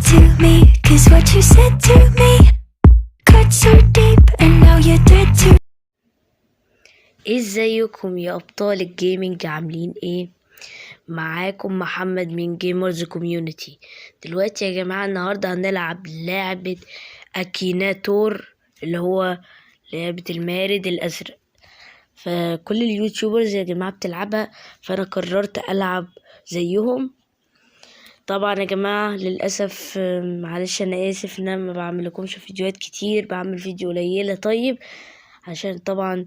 to me, 'cause what you said to me cut so deep, and now you're dead to. ازيكم يا ابطال الجيمنج، عاملين ايه؟ معاكم محمد من جيمرز كوميونتي. دلوقتي يا جماعة النهاردة هنلعب لعبة اكيناتور، اللي هو لعبة المارد الازرق. فكل اليوتيوبرز يا جماعة بتلعبها، فانا قررت العب زيهم. طبعا يا جماعة للأسف معلش أنا آسف إن أنا ما بعملكمش فيديوهات كتير، بعمل فيديو قليلة. طيب عشان طبعا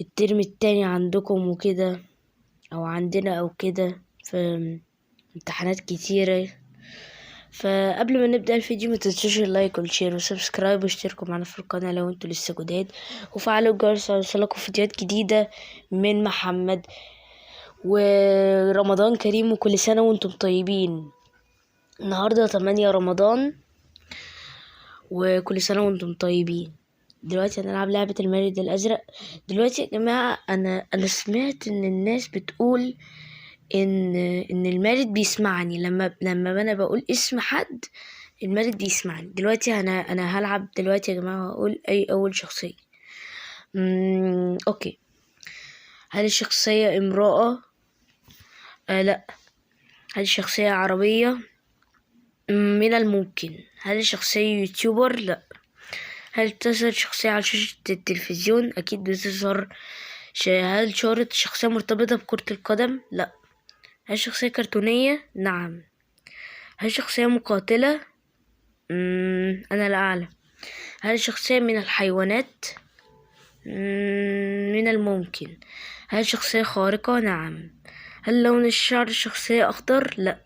الترم التاني عندكم وكده، أو عندنا أو كده، في امتحانات كتيرة. فقبل ما نبدأ الفيديو متنسوش اللايك والشير وسبسكرايب واشتركوا معنا في القناة لو انتوا لسه جداد، وفعلوا الجرس ليوصلكوا فيديوهات جديدة من محمد. ورمضان كريم وكل سنة وانتم طيبين. النهاردة 8 رمضان وكل سنة وانتم طيبين. دلوقتي هنلعب لعبة المارد الأزرق. دلوقتي يا جماعة أنا سمعت إن الناس بتقول إن المارد بيسمعني لما أنا بقول اسم حد، المارد بيسمعني. دلوقتي أنا هلعب دلوقتي يا جماعة، هقول أول شخصية. أوكي. هل الشخصية امرأة؟ لأ. هل الشخصية عربية؟ من الممكن. هل الشخصية يوتيوبر؟ لأ. هل تظهر شخصية على شاشة التلفزيون؟ أكيد بتظهر. هل شهرة الشخصية مرتبطة بكرة القدم؟ لأ. هل الشخصية كرتونية؟ نعم. هل الشخصية مقاتلة؟ أنا لا أعلم. هل الشخصية من الحيوانات؟ من الممكن. هل الشخصية خارقة؟ نعم. هل لون الشعر الشخصية أخضر؟ لأ.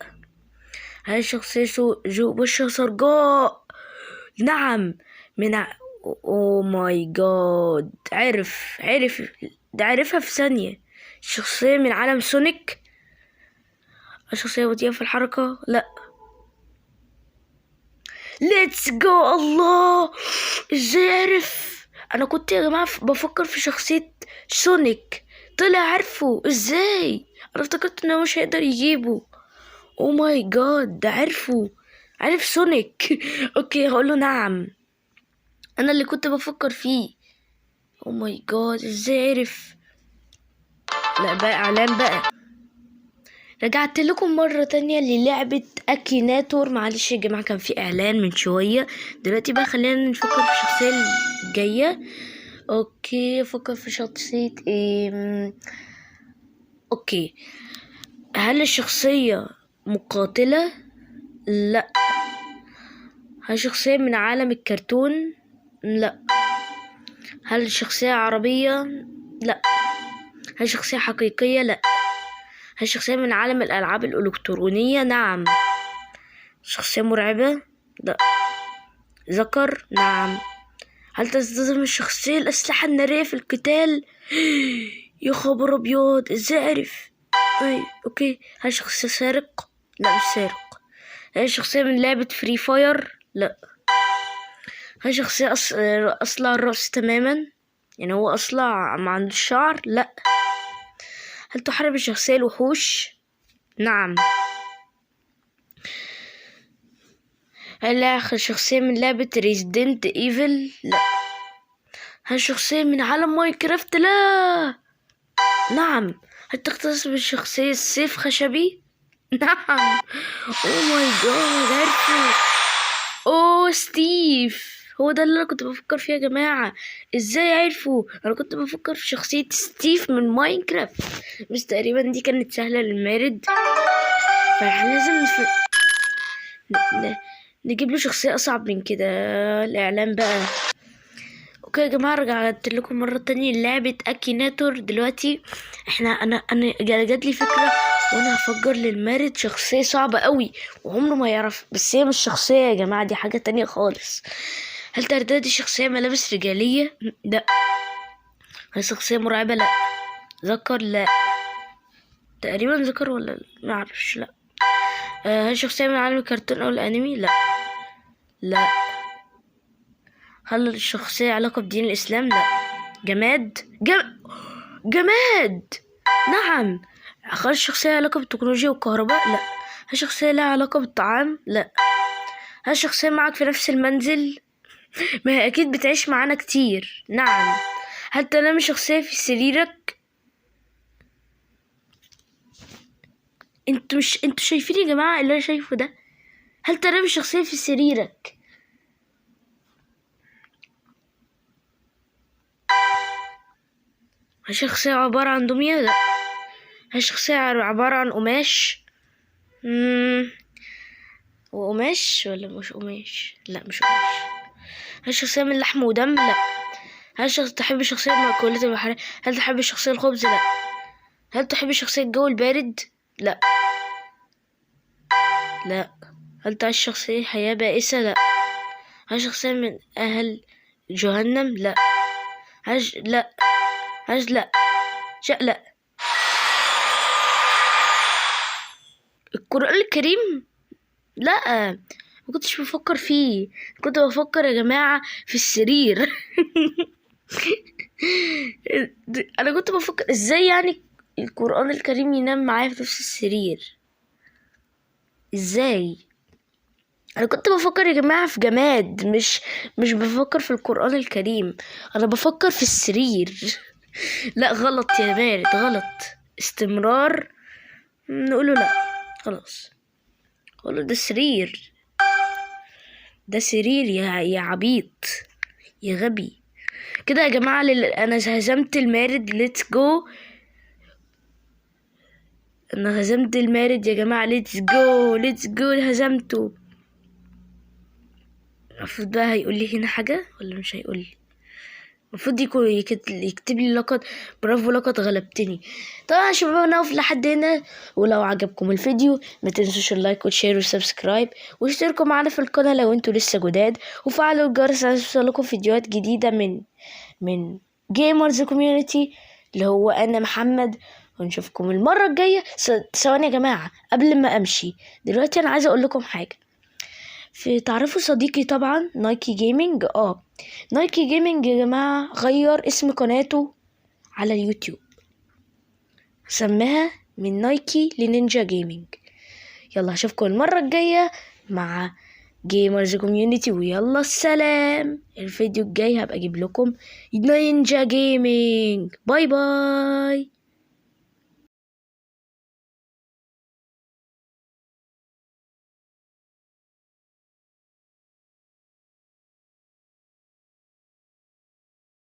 هل الشخصية ذو بشرة زرقاء؟ نعم. اوه ماي جاد، عرف ده، عرفها في ثانية. الشخصية من عالم سونيك. الشخصية بطيئة في الحركة؟ لا. ليتس جو. الله، ازاي عرف؟ انا كنت يا جماعة بفكر في شخصية سونيك، طلع عارفه ازاي؟ انا افتكرت انه مش هيقدر يجيبه. اوه ماي جاد، ده عرف سونيك. اوكي هقوله نعم، انا اللي كنت بفكر فيه. اوه ماي جاد، ازاي عرف؟ لا بقى اعلان بقى. رجعت لكم مرة تانية للعبة اكيناتور. معلش يا جماعة كان في اعلان من شوية. دلوقتي بقى خلينا نفكر في الشخصية الجاية. اوكي افكر في شخصية ايه. اوكي. هل الشخصية مقاتلة؟ لا. هل الشخصية من عالم الكرتون؟ لا. هل الشخصية عربية؟ لا. هل الشخصية حقيقية؟ لا. هل الشخصية من عالم الألعاب الإلكترونية؟ نعم. شخصية مرعبة؟ لا. ذكر؟ نعم. هل تستخدم الشخصية الأسلحة النارية في القتال؟ يا خبر أبيض، ازاي عرف؟ اوكي. هل الشخصية سارق؟ لا مش سارق. هل الشخصية من لعبة فري فاير؟ لا. هل الشخصية أصلع الرأس تماما، يعني هو أصلع ما عندوش شعر؟ لا. هل تحارب الشخصية الوحوش؟ نعم. هل آخر شخصية من لعبة ريزيدنت ايفل؟ لا. هل شخصية من عالم ماينكرافت؟ لا. نعم. هل تختص بالشخصية السيف خشبي؟ نعم. اوه ماي جاد، عرفوا. اوه ستيف، هو ده اللي انا كنت بفكر فيه يا جماعة. ازاي عرفوا؟ انا كنت بفكر في شخصية ستيف من ماينكرافت، بس تقريبا دي كانت سهلة للمارد، فاحنا لازم نجيب له شخصية أصعب من كده. الإعلان بقى. اوكي يا جماعة، رجعت لكم مرة تانية لعبة اكيناتور. دلوقتي انا جات لي فكرة، وانا هفجر للمارد شخصية صعبة قوي وعمره ما يعرف، بس هي مش شخصية يا جماعة، دي حاجة تانية خالص. هل ترتدي شخصية ملابس رجالية؟ لا. هل شخصية مرعبة؟ لا. ذكر؟ لا. تقريبا ذكر ولا ما اعرفش. لا. هل شخصية من عالم الكرتون او الانمي؟ لا. لا. هل الشخصية علاقة بدين الاسلام؟ لا. جماد؟ جماد. نعم. هل الشخصية علاقة بالتكنولوجيا والكهرباء؟ لا. هل الشخصية لها علاقة بالطعام؟ لا. هل الشخصية معك في نفس المنزل؟ ما هي أكيد بتعيش معانا كتير. نعم. هل تنام الشخصية في سريرك؟ انتوا شايفين يا جماعة اللي أنا شايفه ده؟ هل تنام الشخصية في سريرك؟ هل الشخصية عبارة عن دمية؟ لا. هل الشخصية عبارة عن قماش؟ هو قماش ولا مش قماش؟ لا مش قماش. هل الشخصية من لحم ودم؟ لا. هل تحب الشخصية المأكولات البحرية؟ هل تحب الشخصية الخبز؟ لا. هل تحب الشخصية الجو البارد؟ لا. لا. هل تعيش شخصية حياة بائسة؟ لا. هل شخصية من أهل جهنم؟ لا. لا. لا. لا. القرآن الكريم؟ لا، ما كنتش بفكر فيه. كنت بفكر يا جماعة في السرير. انا كنت بفكر ازاي يعني القرآن الكريم ينام معايا في نفس السرير؟ ازاي؟ انا كنت بفكر يا جماعة في جماد، مش بفكر في القرآن الكريم. انا بفكر في السرير. لا غلط يا بارد، غلط. استمرار. نقوله لا. خلاص قوله ده سرير. ده سرير يا عبيط، يا غبي. كده يا جماعة انا هزمت المارد. ليتس جو. انا هزمت المارد يا جماعة. ليتس جو ليتس جو. هزمته. المفروض بقى هيقول لي هنا حاجة ولا مش هيقول لي؟ المفروض يكتب لي لقد. برافو، لقد غلبتني. طبعا يا شباب انا اقف لحد هنا. ولو عجبكم الفيديو ما تنسوش اللايك والشير والسبسكرايب، واشتركوا معنا في القناة لو انتوا لسه جداد، وفعلوا الجرس عشان يوصلكم فيديوهات جديدة من جيمرز كوميونيتي اللي هو انا محمد. ونشوفكم المرة الجاية. ثواني يا جماعة قبل ما امشي، دلوقتي انا عايزة اقول لكم حاجة. تعرفوا صديقي طبعا نايكي جيمنج. نايكي جيمنج يا جماعة غير اسم قناته على اليوتيوب، سماها من نايكي لنينجا جيمنج. يلا اشوفكم المرة الجاية مع جيمرز كوميونيتي، ويلا السلام. الفيديو الجاي هبقى اجيب لكم نينجا جيمنج. باي باي.